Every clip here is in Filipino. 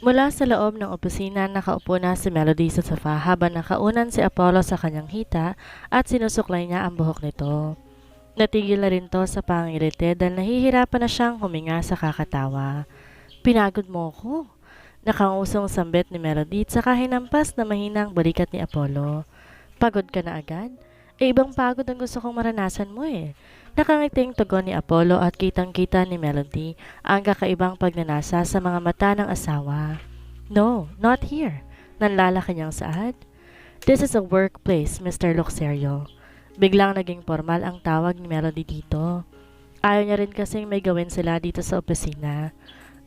Mula sa loob ng opisina, nakaupo na si Melody sa sofa habang nakaunan si Apollo sa kanyang hita at sinusuklay niya ang buhok nito. Natigil na rin to sa pangingilite dahil nahihirapan na siyang huminga sa kakatawa. Pinagod mo ko. Nakangusong sambit ni Melody at saka hinampas na mahinang balikat ni Apollo. Pagod ka na agad? Ibang pagod ang gusto kong maranasan mo eh. Nakangiting tugon ni Apollo at kitang-kita ni Melody ang kakaibang pagnanasa sa mga mata ng asawa. No, not here. Nanlalaki niyang saad. This is a workplace, Mr. Luxerio. Biglang naging formal ang tawag ni Melody dito. Ayaw niya rin kasing may gawin sila dito sa opisina.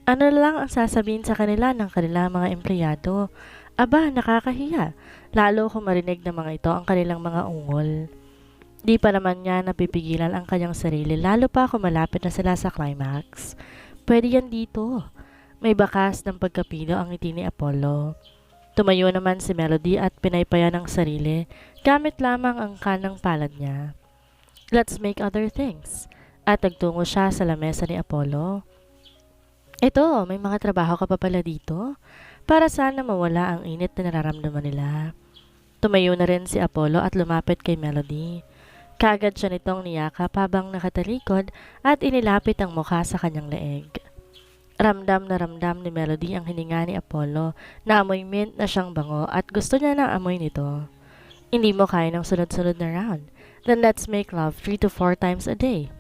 Ano lang ang sasabihin sa kanila ng kanilang mga empleyado? Aba, nakakahiya. Lalo kung marinig ng mga ito ang kanilang mga ungol. Di pa naman niya napipigilan ang kanyang sarili lalo pa kung malapit na sila sa climax. Pwede yan dito. May bakas ng pagkapilo ang ngiti ni Apollo. Tumayo naman si Melody at pinaypaya ng sarili gamit lamang ang kanang palad niya. Let's make other things. At nagtungo siya sa lamesa ni Apollo. Ito, may mga trabaho ka pa pala dito? Para sana mawala ang init na nararamdaman nila. Tumayo na rin si Apollo at lumapit kay Melody. Kagad siya nitong niyakap habang nakatalikod at inilapit ang mukha sa kanyang leeg. Ramdam na ramdam ni Melody ang hininga ni Apollo na amoy mint na siyang bango at gusto niya ng amoy nito. Hindi mo kaya ng sunod-sunod na round. Then let's make love 3 to 4 times a day.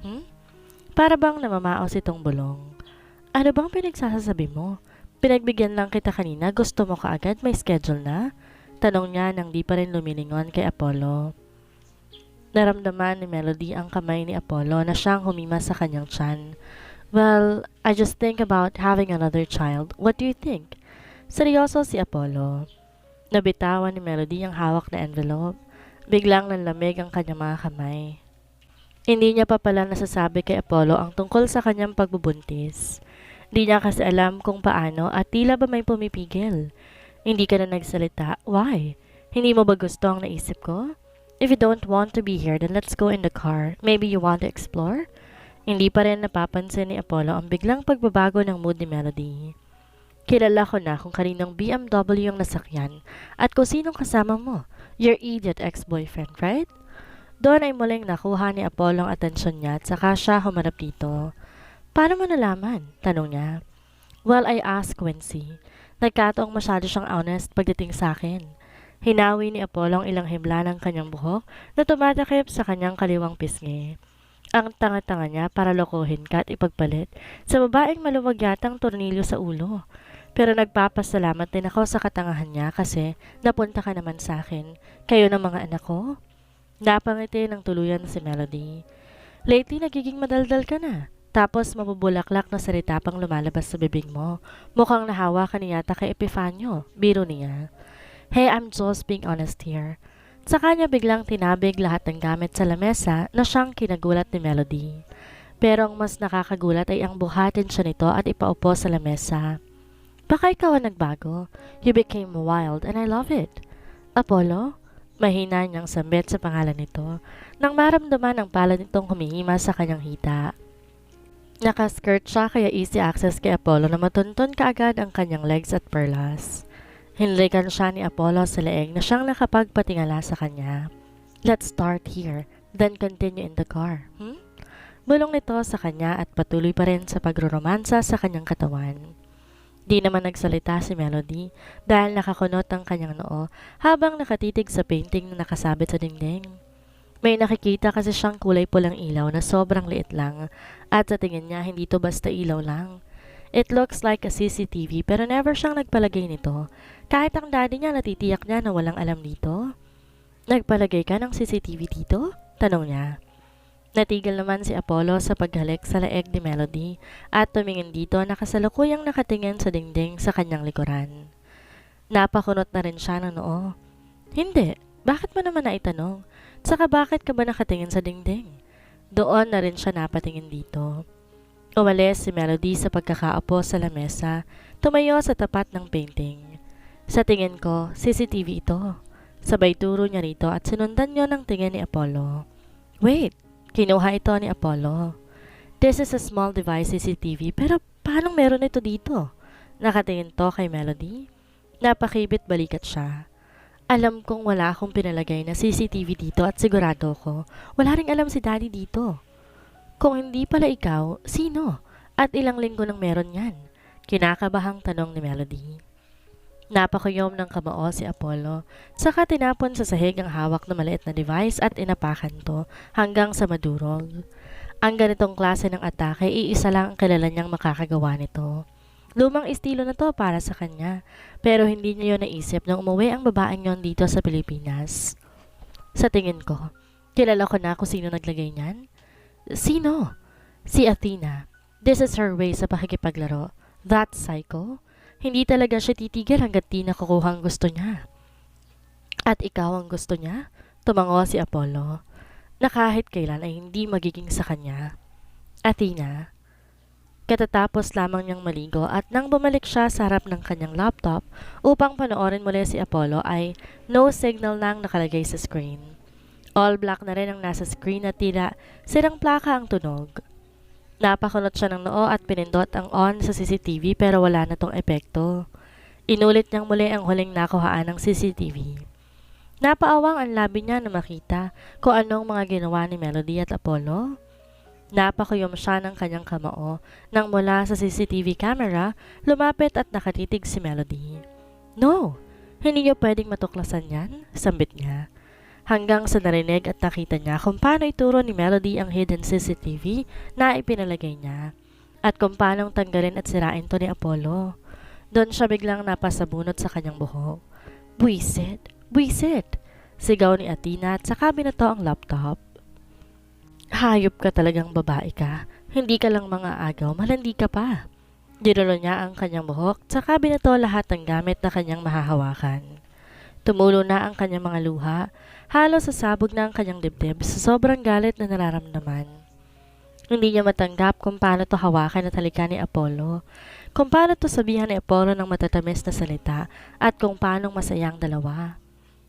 Para bang namamaos itong bulong. Ano bang pinagsasabi mo? Pinagbigyan lang kita kanina, gusto mo kaagad, may schedule na? Tanong niya nang di pa rin lumilingon kay Apollo. Naramdaman ni Melody ang kamay ni Apollo na siyang humima sa kanyang tiyan. Well, I just think about having another child. What do you think? Seryoso si Apollo. Nabitawan ni Melody ang hawak na envelope. Biglang nanlamig ang kanyang mga kamay. Hindi niya pa pala nasasabi kay Apollo ang tungkol sa kanyang pagbubuntis. Hindi niya kasi alam kung paano at tila ba may pumipigil. Hindi ka na nagsalita. Why? Hindi mo ba gusto ang naisip ko? If you don't want to be here, then let's go in the car. Maybe you want to explore? Hindi pa rin napapansin ni Apollo ang biglang pagbabago ng mood ni Melody. Kilala ko na kung kaninong BMW ang nasakyan at kung sinong kasama mo. Your idiot ex-boyfriend, right? Doon ay muling nakuha ni Apollo ang atensyon niya at saka siya humarap dito. Paano mo nalaman? Tanong niya. Well, I asked Quincy. Nagkataong masyado siyang honest pagdating sa akin. Hinawi ni Apollo ang ilang himla ng kanyang buhok na tumatakip sa kanyang kaliwang pisngi. Ang tanga-tanga niya para lokohin ka at ipagpalit sa babaeng maluwag yatang tornilyo sa ulo. Pero nagpapasalamat din ako sa katangahan niya kasi napunta ka naman sa akin. Kayo ng mga anak ko? Napangiti ng tuluyan si Melody. Lately nagiging madaldal ka na. Tapos mabubulaklak na salita pang lumalabas sa bibig mo. Mukhang nahawa ka niya kay Epifanio. Biro niya. Hey, I'm just being honest here. Sa kanya biglang tinabig lahat ng gamit sa lamesa na siyang kinagulat ni Melody. Pero ang mas nakakagulat ay ang buhatin siya nito at ipaupo sa lamesa. Baka ikaw ang nagbago. You became wild and I love it. Apollo? Mahina niyang sambit sa pangalan nito nang maramdaman ang palad nitong humihima sa kanyang hita. Nakaskirt siya kaya easy access kay Apollo na matuntun kaagad ang kanyang legs at perlas. Hinlikan siya ni Apollo sa leeg na siyang nakapagpatingala sa kanya. Let's start here, then continue in the car. Bulong nito sa kanya at patuloy pa rin sa pagroromansa sa kanyang katawan. Di naman nagsalita si Melody dahil nakakunot ang kanyang noo habang nakatitig sa painting na nakasabit sa dingding. May nakikita kasi siyang kulay pulang ilaw na sobrang liit lang at sa tingin niya hindi to basta ilaw lang. It looks like a CCTV pero never siyang nagpalagay nito. Kahit ang daddy niya natitiyak niya na walang alam dito. Nagpalagay ka ng CCTV dito? Tanong niya. Natigil naman si Apollo sa paghalik sa leeg ni Melody at tumingin dito na kasalukuyang nakatingin sa dingding sa kanyang likuran. Napakunot na rin siya ng noo. Hindi. Bakit mo naman naitanong? Saka bakit ka ba nakatingin sa dingding? Doon na rin siya napatingin dito. Umalis si Melody sa pagkakaupo sa lamesa, tumayo sa tapat ng painting. Sa tingin ko, CCTV ito. Sabay turo niya rito at sinundan niyo ng tingin ni Apollo. Wait, kinuha ito ni Apollo. This is a small device CCTV pero paano meron ito dito? Nakatingin to kay Melody. Napakibit balikat siya. Alam kong wala akong pinalagay na CCTV dito at sigurado ko, wala ring alam si Daddy dito. Kung hindi pala ikaw, sino? At ilang linggo nang meron yan? Kinakabahang tanong ni Melody. Napakuyom ng kamao si Apollo, saka tinapon sa sahig ang hawak na maliit na device at inapakan to hanggang sa madurog. Ang ganitong klase ng atake, iisa lang ang kilala niyang makakagawa nito. Lumang estilo na to para sa kanya, pero hindi niya yun naisip nang umuwi ang babaeng yon dito sa Pilipinas. Sa tingin ko, kilala ko na kung sino naglagay niyan. Sino? Si Athena. This is her way sa pakikipaglaro. That psycho? Hindi talaga siya titigil hanggat di nakukuha ang gusto niya. At ikaw ang gusto niya? Tumango si Apollo, na kahit kailan ay hindi magiging sa kanya. Athena. Katatapos lamang niyang maligo at nang bumalik siya sa harap ng kanyang laptop upang panoorin muli si Apollo ay no signal nang nakalagay sa screen. All black na rin ang nasa screen at tila sirang plaka ang tunog. Napakunot siya ng noo at pinindot ang on sa CCTV pero wala na tong epekto. Inulit niyang muli ang huling nakuhaan ng CCTV. Napaawang ang labi niya na makita kung anong mga ginawa ni Melody at Apollo. Napakuyom siya ng kanyang kamao nang mula sa CCTV camera, lumapit at nakatitig si Melody. No, hindi niyo pwedeng matuklasan yan, sambit niya. Hanggang sa narinig at nakita niya kung paano ituro ni Melody ang hidden CCTV na ipinalagay niya at kung paano tanggalin at sirain to ni Apollo. Doon siya biglang napasabunot sa kanyang buhok. Buisit! Buisit! Sigaw ni Athena at saka binato ang laptop. Hayop ka talagang babae ka. Hindi ka lang mga agaw, malandi ka pa. Dinulo niya ang kanyang buhok at saka binato lahat ng gamit na kanyang mahahawakan. Tumulo na ang kanyang mga luha, halos sasabog na ang kanyang dibdib sa sobrang galit na nararamdaman. Hindi niya matanggap kung paano to hawakan at halikan ni Apollo, kung paano to sabihan ni Apollo ng matatamis na salita at kung paano masayang dalawa.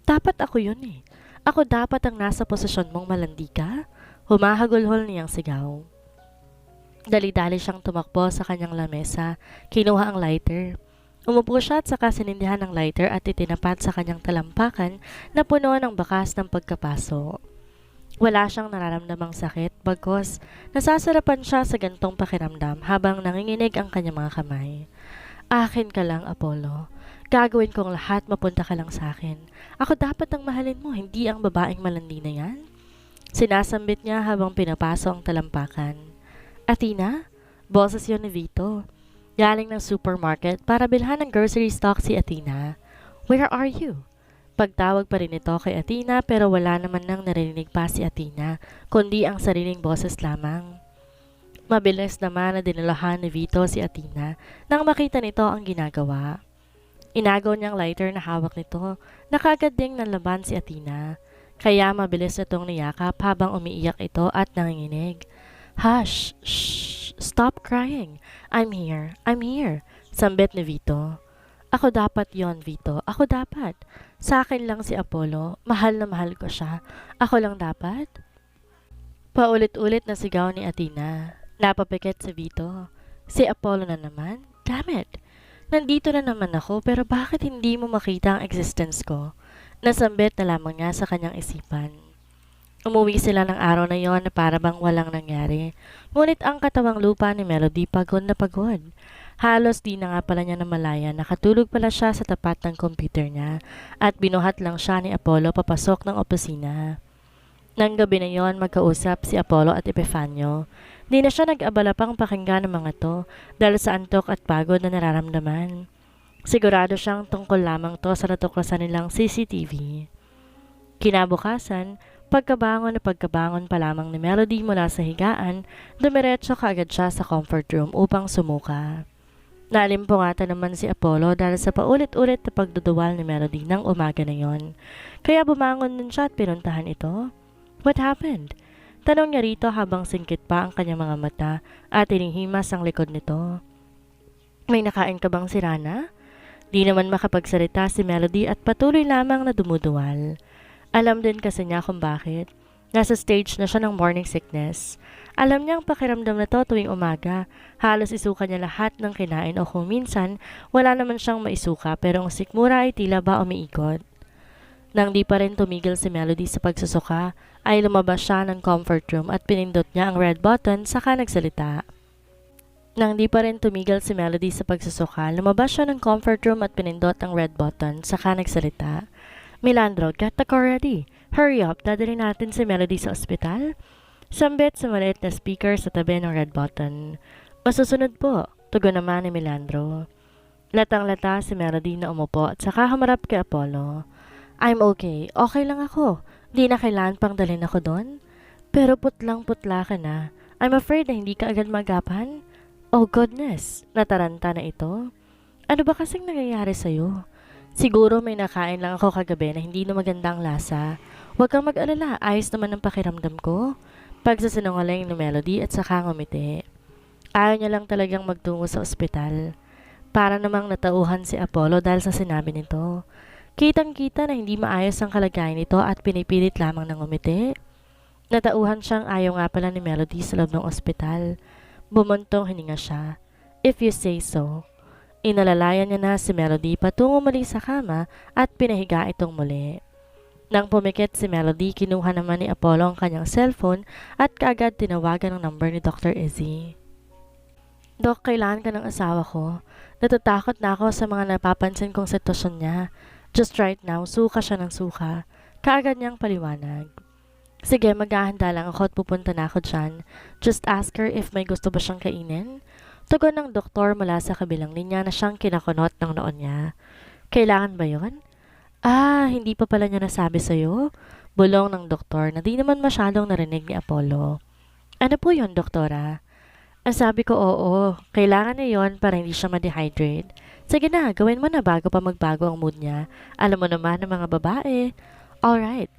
Dapat ako yun eh. Ako dapat ang nasa posisyon mong malandi ka? Humahagulhol niyang sigaw. Dali-dali siyang tumakbo sa kanyang lamesa, kinuha ang lighter. Umupo siya at saka sinindihan ng lighter at itinapat sa kanyang talampakan na puno ng bakas ng pagkapaso. Wala siyang nararamdamang sakit bagkus nasasarapan siya sa gantong pakiramdam habang nanginginig ang kanyang mga kamay. Akin ka lang, Apollo. Gagawin kong lahat, mapunta ka lang sa akin. Ako dapat ang mahalin mo, hindi ang babaeng malandi na yan. Sinasambit niya habang pinapaso ang talampakan. Athena? Boses yun ni Vito. Galing ng supermarket para bilhan ng grocery stock si Athena. Where are you? Pagtawag pa rin ito kay Athena pero wala naman nang narinig pa si Athena, kundi ang sariling boses lamang. Mabilis naman na dinalahan ni Vito si Athena nang makita nito ang ginagawa. Inagaw niyang lighter na hawak nito, nakagad ding nanlaban si Athena. Kaya mabilis itong niyakap habang umiiyak ito at nanginginig. Hush! Shh! Stop crying! I'm here! I'm here! Sambit ni Vito. Ako dapat yon, Vito. Ako dapat. Sa akin lang si Apollo. Mahal na mahal ko siya. Ako lang dapat? Paulit-ulit na sigaw ni Athena. Napapikit si Vito. Si Apollo na naman? Damn it! Nandito na naman ako pero bakit hindi mo makita ang existence ko? Nasambit na lamang niya sa kanyang isipan. Umuwi sila ng araw na yon na para bang walang nangyari. Ngunit ang katawang lupa ni Melody pagod na pagod. Halos di na nga pala niya namalaya, nakatulog pala siya sa tapat ng computer niya at binuhat lang siya ni Apollo papasok ng opisina. Nang gabi na yon, magkausap si Apollo at Epifanio. Di na siya nag-abala pang pakinggan ng mga to dahil sa antok at pagod na nararamdaman. Sigurado siyang tungkol lamang to sa natuklasan nilang CCTV. Kinabukasan, pagkabangon pa lamang ni Melody mula sa higaan, dumiretso kaagad siya sa comfort room upang sumuka. Nalimpungatan naman si Apollo dahil sa paulit-ulit na pagduduwal ni Melody ng umaga na yon. Kaya bumangon din siya at pinuntahan ito. What happened? Tanong niya rito habang singkit pa ang kanyang mga mata at tininghimas ang likod nito. May nakain ka bang sirana? Di naman makapagsalita si Melody at patuloy lamang na dumuduwal. Alam din kasi niya kung bakit. Nasa stage na siya ng morning sickness. Alam niya ang pakiramdam na to tuwing umaga. Halos isuka niya lahat ng kinain o kung minsan, wala naman siyang maisuka pero ang sikmura ay tila ba umiikot. Nang di pa rin tumigil si Melody sa pagsusuka, ay lumabas siya ng comfort room at pinindot niya ang red button saka nagsalita. Nang di pa rin tumigil si Melody sa pagsusuka, lumabas siya ng comfort room at pinindot ang red button saka nagsalita. Melandro, get the car ready. Hurry up, dadalhin natin si Melody sa ospital. Sambit sa maliit na speaker sa tabi ng red button. Masusunod po, tugon naman ni Melandro. Latang-lata si Melody na umupo at saka humarap kay Apollo. I'm okay, okay lang ako. Di na kailangan pang dalhin ako doon. Pero putlang-putla ka na. I'm afraid na hindi ka agad magapan. Oh goodness, nataranta na ito. Ano ba kasing nangyayari sa'yo? Siguro may nakain lang ako kagabi na hindi na magandang lasa. Huwag kang mag-alala, ayos naman ang pakiramdam ko. Pagsasinungaling ni Melody at saka ngumiti. Ayaw niya lang talagang magtungo sa ospital. Para namang natauhan si Apollo dahil sa sinabi nito. Kitang-kita na hindi maayos ang kalagayan nito at pinipilit lamang ng ngumiti. Natauhan siyang ayaw nga pala ni Melody sa loob ng ospital. Bumuntong hininga siya. If you say so. Inalalayan niya na si Melody patungo muli sa kama at pinahiga itong muli. Nang pumikit si Melody, kinuha naman ni Apollo ang kanyang cellphone at kaagad tinawagan ang number ni Dr. Izzy. Dok, kailangan ka ng asawa ko. Natatakot na ako sa mga napapansin kong sitwasyon niya. Just right now, suka siya ng suka. Kaagad niyang paliwanag. Sige, maghahanda lang ako at pupunta na ako dyan. Just ask her if may gusto ba siyang kainin. Tugon ng doktor mula sa kabilang linya na siyang kinakunot ng noon niya. Kailangan ba yon? Hindi pa pala niya nasabi sa'yo? Bulong ng doktor na di naman masyadong narinig ni Apollo. Ano po yon, doktora? Ang sabi ko, oo. Kailangan niya yon para hindi siya ma-dehydrate. Sige na, gawin mo na bago pa magbago ang mood niya. Alam mo naman ng mga babae. Alright.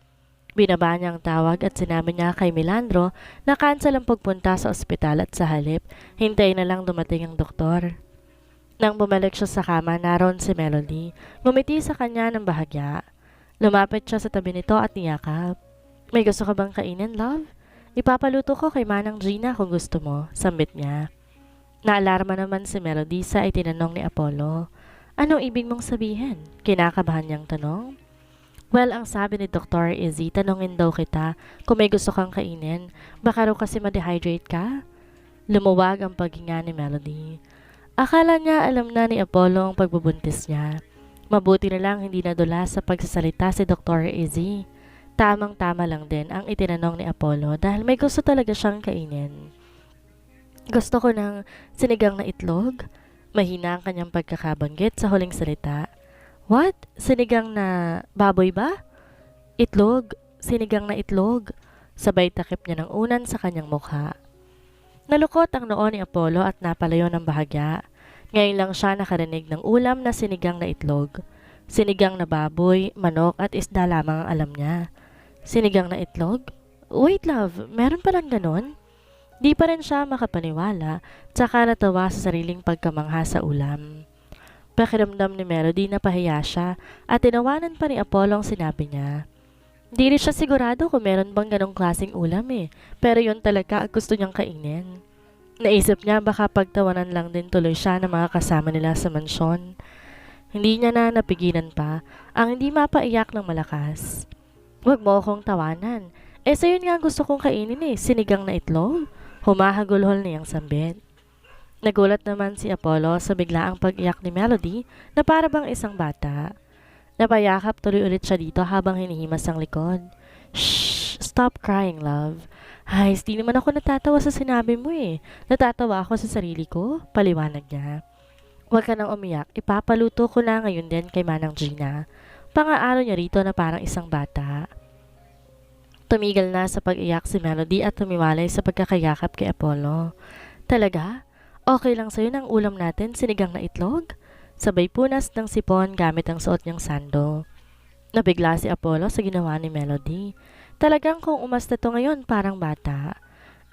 Binaba niya ang tawag at sinabi niya kay Melandro na cancel ang pagpunta sa ospital at sa halip, hintayin na lang dumating ang doktor. Nang bumalik siya sa kama, naroon si Melody. Ngumiti sa kanya ng bahagya. Lumapit siya sa tabi nito at niyakap. May gusto ka bang kainin, love? Ipapaluto ko kay Manang Gina kung gusto mo, sambit niya. Naalarma naman si Melody sa itinanong ni Apollo. Anong ibig mong sabihin? Kinakabahan niyang tanong. Well, ang sabi ni Dr. Izzy, tanongin daw kita kung may gusto kang kainin. Baka raw kasi ma-dehydrate ka? Lumuwag ang paghinga ni Melody. Akala niya alam na ni Apollo ang pagbubuntis niya. Mabuti na lang hindi nadula sa pagsasalita si Dr. Izzy. Tamang-tama lang din ang itinanong ni Apollo dahil may gusto talaga siyang kainin. Gusto ko ng sinigang na itlog. Mahina ang kanyang pagkakabanggit sa huling salita. What? Sinigang na baboy ba? Itlog? Sinigang na itlog? Sabay takip niya ng unan sa kanyang mukha. Nalukot ang noo ni Apollo at napalayo ng bahagya. Ngayon lang siya nakarinig ng ulam na sinigang na itlog. Sinigang na baboy, manok at isda lamang ang alam niya. Sinigang na itlog? Wait love, meron palang ganon? Di pa rin siya makapaniwala, tsaka natawa sa sariling pagkamangha sa ulam. Pakiramdam ni Melody na pahiya siya at tinawanan pa ni Apollo ang sinabi niya. Di rin siya sigurado kung meron bang ganong klaseng ulam pero yun talaga ang gusto niyang kainin. Naisip niya baka pagtawanan lang din tuloy siya ng mga kasama nila sa mansyon. Hindi niya na napigilan pa ang hindi mapaiyak ng malakas. Huwag mo akong tawanan. Sa'yo nga gusto kong kainin sinigang na itlog. Humahagulhol niyang sambit. Nagulat naman si Apollo sa biglaang pag-iyak ni Melody na para bang isang bata. Napayakap tuloy ulit siya dito habang hinihimas ang likod. Shh! Stop crying, love. Ay, di naman ako natatawa sa sinabi mo Natatawa ako sa sarili ko, paliwanag niya. Huwag ka nang umiyak, ipapaluto ko na ngayon din kay Manang Gina. Pangaaro niya rito na parang isang bata. Tumigil na sa pag-iyak si Melody at tumiwalay sa pagkakayakap kay Apollo. Talaga? Okay lang sa'yo ng ulam natin, sinigang na itlog? Sabay punas ng sipon gamit ang suot niyang sando. Nabigla si Apollo sa ginawa ni Melody. Talagang kung umasta to ngayon parang bata.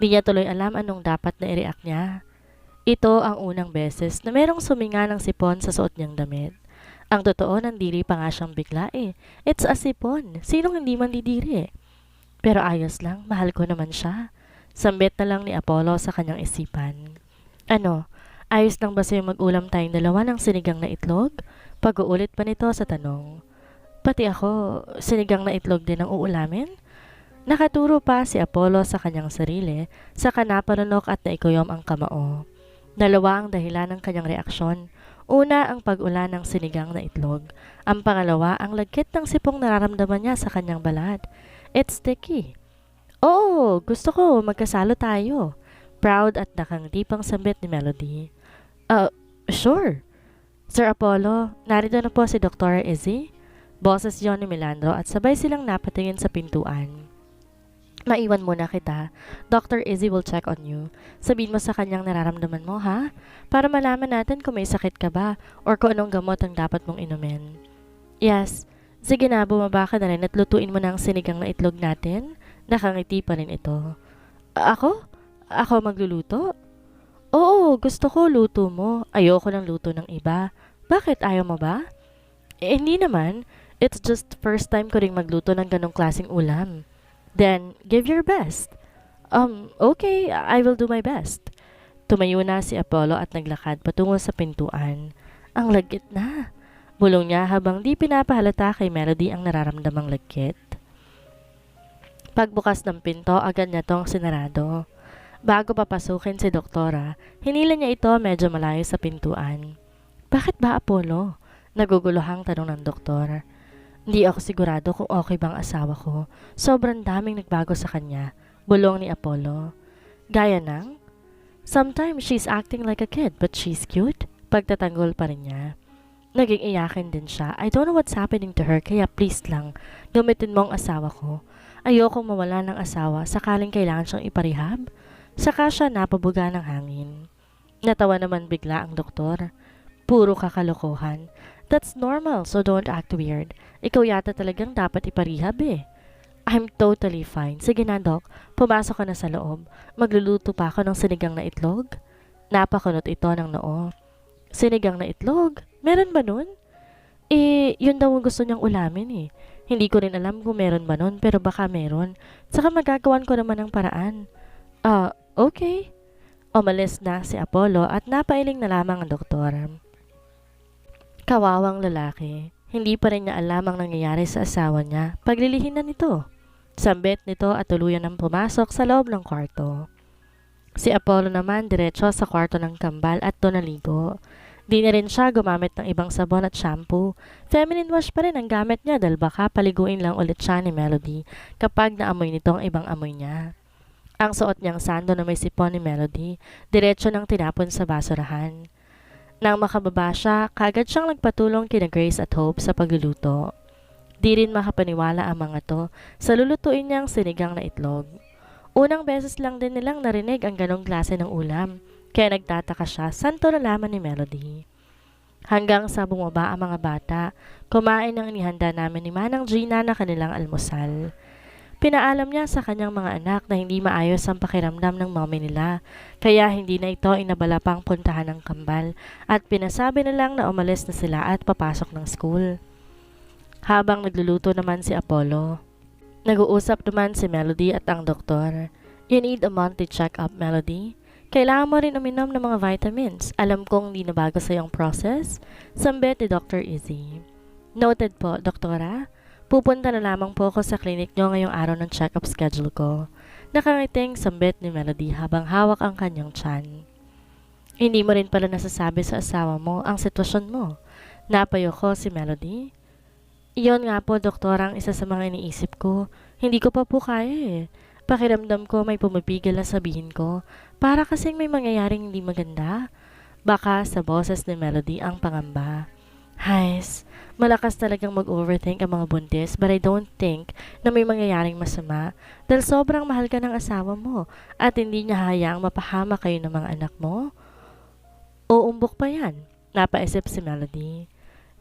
Di niya tuloy alam anong dapat na i-react niya. Ito ang unang beses na merong suminga ng sipon sa suot niyang damit. Ang totoo, nandiri pa nga siyang bigla It's a sipon. Sinong hindi man didiri Pero ayos lang, mahal ko naman siya. Sambit na lang ni Apollo sa kanyang isipan. Ano, ayos lang ba sa'yo mag-ulam tayong dalawa ng sinigang na itlog? Pag-uulit pa nito sa tanong. Pati ako, sinigang na itlog din ang uulamin? Nakaturo pa si Apollo sa kanyang sarili, saka napanunok at naikuyom ang kamao. Dalawa ang dahilan ng kanyang reaksyon. Una, ang pag-ulan ng sinigang na itlog. Ang pangalawa, ang lagkit ng sipong nararamdaman niya sa kanyang balat. It's sticky. Oo, gusto ko, magkasalo tayo. Proud at nakangiti pang sambit ni Melody. Sure. Sir Apollo, narito na po si Dr. Izzy. Boses yon ni Melandro at sabay silang napatingin sa pintuan. Maiwan muna kita. Dr. Izzy will check on you. Sabihin mo sa kanyang nararamdaman mo, ha? Para malaman natin kung may sakit ka ba or kung anong gamot ang dapat mong inumin. Yes. Sige na, bumaba ka na rin at lutuin mo na ang sinigang na itlog natin. Nakangiti pa rin ito. Ako? Ako magluluto? Oo, gusto ko luto mo. Ayoko ng luto ng iba. Bakit, ayaw mo ba? Hindi naman. It's just first time ko ring magluto ng ganong klaseng ulam. Then, give your best. Okay, I will do my best. Tumayo na si Apollo at naglakad patungo sa pintuan. Ang lagkit na. Bulong niya habang di pinapahalata kay Melody ang nararamdamang lagkit. Pagbukas ng pinto, agad niya tong sinarado. Bago papasukin si Doktora, hinila niya ito medyo malayo sa pintuan. Bakit ba, Apollo? Naguguluhang tanong ng doktor. Hindi ako sigurado kung okay bang asawa ko. Sobrang daming nagbago sa kanya. Bulong ni Apollo. Gaya ng? Sometimes she's acting like a kid but she's cute. Pagtatanggol pa rin niya. Naging iyakin din siya. I don't know what's happening to her kaya please lang, gamitin mo ang asawa ko. Ayokong mawala ng asawa sakaling kailangan siyang iparehab. Saka siya napabuga ng hangin. Natawa naman bigla ang doktor. Puro kakalokohan. That's normal, so don't act weird. Ikaw yata talagang dapat iparehab eh. I'm totally fine. Sige na, Doc. Pumasok ka na sa loob. Magluluto pa ako ng sinigang na itlog. Napakunot ito ng noo. Sinigang na itlog? Meron ba nun? Yun daw ang gusto niyang ulamin eh. Hindi ko rin alam kung meron ba nun, pero baka meron. Saka magagawan ko naman ng paraan. Okay. Umalis na si Apollo at napailing na lamang ang doktor. Kawawang lalaki. Hindi pa rin niya alam ang nangyayari sa asawa niya. Paglilihin na nito. Sambit nito at tuluyan ng pumasok sa loob ng kwarto. Si Apollo naman diretso sa kwarto ng kambal at doon naligo. Di na rin siya gumamit ng ibang sabon at shampoo. Feminine wash pa rin ang gamit niya dahil baka paliguin lang ulit siya ni Melody kapag naamoy nito ang ibang amoy niya. Ang suot niyang sando na may sipon ni Melody, diretso nang tinapon sa basurahan. Nang makababa siya, kagad siyang nagpatulong kina Grace at Hope sa pagluluto. Di rin makapaniwala ang mga to sa lulutuin niyang sinigang na itlog. Unang beses lang din nilang narinig ang ganong klase ng ulam, kaya nagtataka siya saan to nalaman ni Melody. Hanggang sa bumaba ang mga bata, kumain ang inihanda namin ni Manang Gina na kanilang almusal. Pinaalam niya sa kanyang mga anak na hindi maayos ang pakiramdam ng mommy nila, kaya hindi na ito inabala pang puntahan ng kambal at pinasabi na lang na umalis na sila at papasok ng school. Habang nagluluto naman si Apollo, nag-uusap naman si Melody at ang doktor. You need a monthly check-up, Melody. Kailangan mo rin uminom ng mga vitamins. Alam kong di na bago sa iyong process. Sambit ni Dr. Izzy. Noted po, doktora. Pupunta na lamang po ako sa clinic nyo ngayong araw ng check-up schedule ko. Nakangiting sambit ni Melody habang hawak ang kanyang tiyan. Hindi mo rin pala nasasabi sa asawa mo ang sitwasyon mo. Napayo ko si Melody. Iyon nga po, doktor, ang isa sa mga iniisip ko. Hindi ko pa po kaya eh. Pakiramdam ko may pumipigil na sabihin ko. Para kasing may mangyayaring hindi maganda. Baka sa boses ni Melody ang pangamba. Hays, malakas talagang mag-overthink ang mga buntis but I don't think na may mangyayaring masama dahil sobrang mahal ka ng asawa mo at hindi niya hayaang mapahama kayo ng mga anak mo. Uumbok pa yan, napaisip si Melody.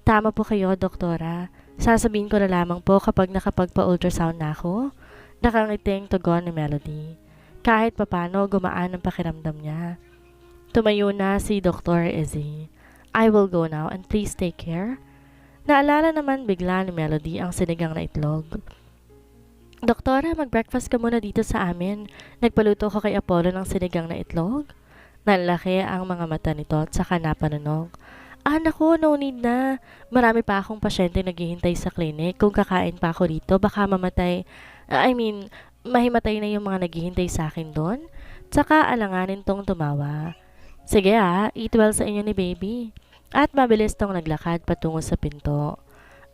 Tama po kayo, doktora. Sasabihin ko na lamang po kapag nakapagpa-ultrasound na ako. Nakangiting tugon ni Melody. Kahit papano gumaan ang pakiramdam niya. Tumayo na si Dr. Izzy. I will go now and please take care. Naalala naman bigla ni Melody ang sinigang na itlog. Doktora, mag-breakfast ka muna dito sa amin. Nagpaluto ko kay Apollo ng sinigang na itlog. Nanlaki ang mga mata nito at saka napanunog. Ah, naku, no need na. Marami pa akong pasyente naghihintay sa clinic. Kung kakain pa ako dito, baka mamatay. I mean, mahimatay na yung mga naghihintay sa akin doon. Tsaka alanganin tong tumawa. Sige eat well sa inyo ni baby. At mabilis tong naglakad patungo sa pinto.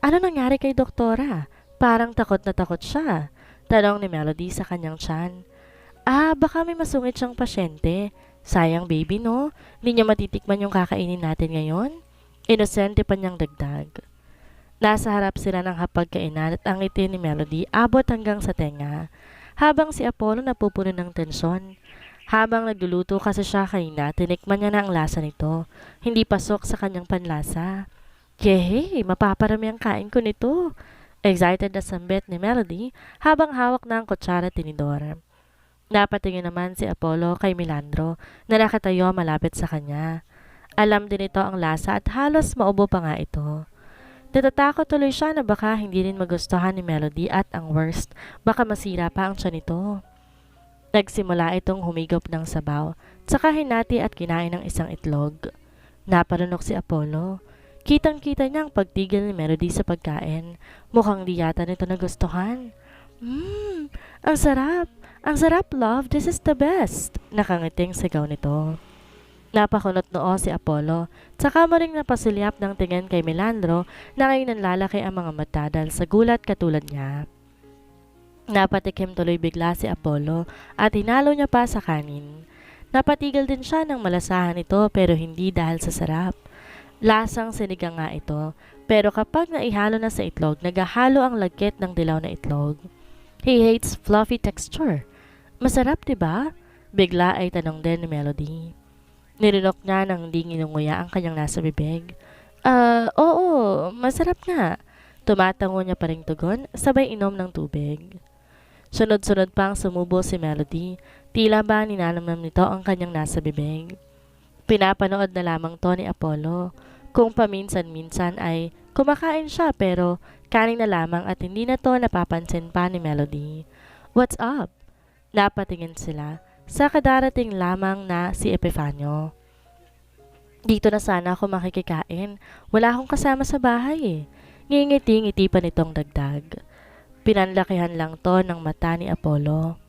Ano nangyari kay doktora? Parang takot na takot siya. Tanong ni Melody sa kanyang tiyan. Ah, baka may masungit siyang pasyente. Sayang baby no, hindi niya matitikman yung kakainin natin ngayon. Inosente pa niyang dagdag. Nasa harap sila ng hapagkainan at ang ngiti ni Melody abot hanggang sa tenga. Habang si Apollo napupuno ng tensyon. Habang nagluluto kasi siya kanina, tinikman niya na ang lasa nito. Hindi pasok sa kanyang panlasa. Yehey, mapaparami ang kain ko nito. Excited na sambit ni Melody habang hawak na ang kutsara at tinidor. Napatingin naman si Apollo kay Milandro na nakatayo malapit sa kanya. Alam din ito ang lasa at halos maubo pa nga ito. Natatakot tuloy siya na baka hindi rin magustuhan ni Melody at ang worst, baka masira pa ang tiyan nito. Nagsimula itong humigop ng sabaw, tsaka hinati at kinain ng isang itlog. Naparunok si Apollo. Kitang-kita niya ang pagtigil ni Melody sa pagkain. Mukhang di yata nito nagustuhan. Ang sarap! Ang sarap, love! This is the best! Nakangiting sigaw nito. Napakunot noo si Apollo, tsaka mo ring napasilyap ng tingin kay Milandro na ngayon nanlalaki ang mga mata dahil sa gulat katulad niya. Napatikim tuloy bigla si Apollo at hinalo niya pa sa kanin. Napatigil din siya ng malasahan ito pero hindi dahil sa sarap. Lasang sinigang nga ito, pero kapag naihalo na sa itlog, naghahalo ang lagkit ng dilaw na itlog. He hates fluffy texture. Masarap, diba? Bigla ay tanong din ni Melody. Nirinok niya nang hindi nginunguya ang kanyang nasa bibig. Oo, masarap nga. Tumatango niya pa ring tugon, sabay inom ng tubig. Sunod-sunod pang sumubo si Melody, tila ba ninanamnam nito ang kanyang nasa bibig. Pinapanood na lamang to ni Apollo. Kung paminsan-minsan ay kumakain siya pero kaning na lamang at hindi na to napapansin pa ni Melody. What's up? Napatingin sila sa kadarating lamang na si Epifanio. Dito na sana ako makikikain. Wala akong kasama sa bahay eh. Ngingiti-ngiti pa nitong dagdag. Pinanlakihan lang to ng mata ni Apollo.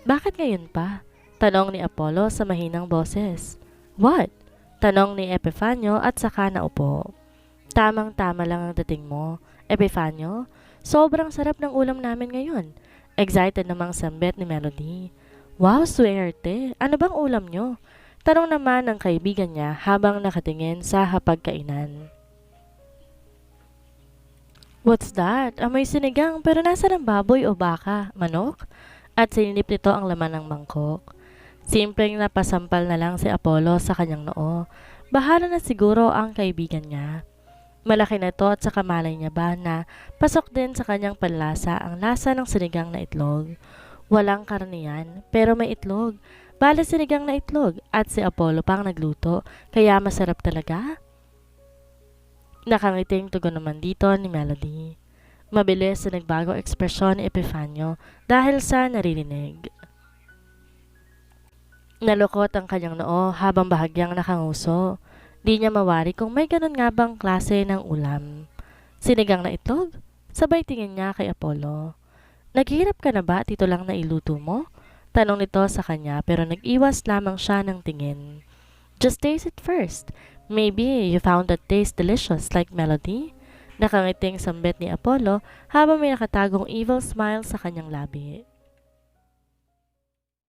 Bakit ngayon pa? Tanong ni Apollo sa mahinang boses. What? Tanong ni Epifanio at saka naupo. Tamang-tama lang ang dating mo. Epifanio, sobrang sarap ng ulam namin ngayon. Excited namang sambit ni Melody. Wow, swerte! Ano bang ulam nyo? Tanong naman ng kaibigan niya habang nakatingin sa hapagkainan. What's that? Amoy sinigang pero nasa ng baboy o baka? Manok? At sinilip nito ang laman ng mangkok. Simpleng napasampal na lang si Apollo sa kanyang noo. Bahala na siguro ang kaibigan niya. Malaki na to at saka malay niya ba na pasok din sa kanyang panlasa ang lasa ng sinigang na itlog. Walang karne yan, pero may itlog. Bale sinigang na itlog at si Apollo pang nagluto, kaya masarap talaga. Nakangiting tugon naman dito ni Melody. Mabilis na nagbago ekspresyon ni Epifanio dahil sa naririnig. Nalukot ang kanyang noo habang bahagyang nakanguso. Di niya mawari kung may ganun nga bang klase ng ulam. Sinigang na itlog? Sabay tingin niya kay Apollo. Naghihirap ka na ba at ito lang na iluto mo? Tanong nito sa kanya pero nag-iwas lamang siya ng tingin. Just taste it first. Maybe you found that taste delicious like Melody? Nakangiting sambit ni Apollo habang may nakatagong evil smile sa kanyang labi.